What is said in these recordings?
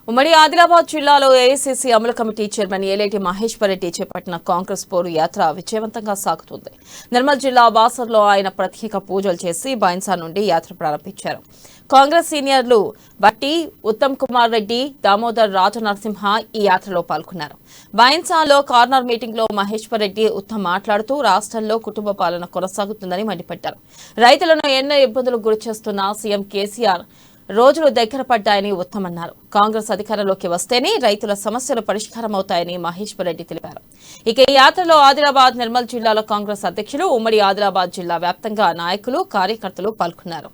ఉమ్మడి ఆదిలాబాద్ జిల్లాలో ఏఐసీసీ అమలు కమిటీ చైర్మన్ ఏలేటి మహేశ్వర్ రెడ్డి చేపట్టిన కాంగ్రెస్ పోరు యాత్ర విజయవంతంగా సాగుతుంది. నిర్మల్ జిల్లా బాసర్లో ఆయన ప్రత్యేక పూజలు చేసి బైన్సా నుండి యాత్ర ప్రారంభించారు. కాంగ్రెస్ సీనియర్లు బట్టి ఉత్తమ్ కుమార్ రెడ్డి, దామోదర్ రాజనరసింహ ఈ యాత్రలో పాల్గొన్నారు. బైన్సాలో కార్నర్ మీటింగ్ లో మహేశ్వర్ రెడ్డి ఉత్తమ్ మాట్లాడుతూ రాష్ట్రంలో కుటుంబ పాలన కొనసాగుతుందని మండిపడ్డారు. రైతులను ఎన్నో ఇబ్బందులకు గురిచేస్తున్న సీఎం కేసీఆర్ రోజులు దగ్గర పడ్డాయని ఉత్తమన్నారు. కాంగ్రెస్ అధికారంలోకి వస్తేనే రైతుల సమస్యలు పరిష్కారం అవుతాయని మహేశ్వర్ రెడ్డి తెలిపారు. ఇక ఈ యాత్రలో ఆదిలాబాద్, నిర్మల్ జిల్లాలో కాంగ్రెస్ అధ్యక్షులు, ఉమ్మడి ఆదిలాబాద్ జిల్లా వ్యాప్తంగా నాయకులు, కార్యకర్తలు పాల్గొన్నారు.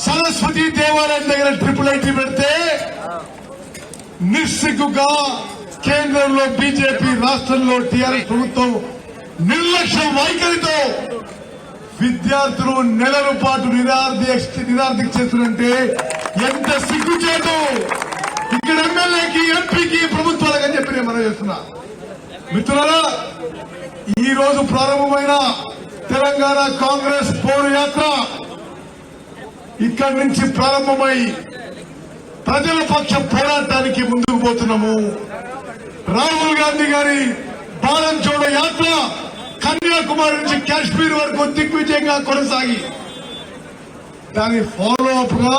సరస్వతి దేవాలయం దగ్గర ట్రిపుల్ ఐటీ పెడితే నిస్సిగ్గుగా కేంద్రంలో బీజేపీ, రాష్ట్రంలో టీఆర్ఎస్ ప్రభుత్వం నిర్లక్ష్యం వైఖరితో విద్యార్థులు నెలల పాటు నిరాదీక్ష చేస్తుంటే ఎంత సిగ్గుచేటు. ఇక్కడ ఎమ్మెల్యేకి, ఎంపీకి, ప్రభుత్వాలకు అని చెప్పి నేను మనం చేస్తున్నా. మిత్రులారా, ఈ రోజు ప్రారంభమైన తెలంగాణ కాంగ్రెస్ పోరు యాత్ర ఇక్కడి నుంచి ప్రారంభమై ప్రజల పక్షం పోరాటానికి ముందుకు పోతున్నాము. రాహుల్ గాంధీ గారి భారత్ జోడో యాత్ర కన్యాకుమారి నుంచి కాశ్మీర్ వరకు దిగ్విజయంగా కొనసాగి దాని ఫాలో అప్ గా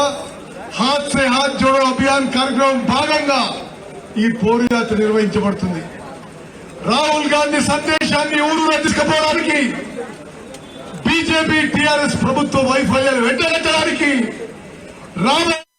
హాత్ సే హాత్ జోడో అభియాన్ కార్యక్రమం భాగంగా ఈ పోరు యాత్ర నిర్వహించబడుతుంది. రాహుల్ గాంధీ సందేశాన్ని ఊరూరా తీసుకుపోవడానికి, బీజేపీ, టీఆర్ఎస్ ప్రభుత్వ వైఫల్యాలు వెంటగట్టడానికి రాబోయే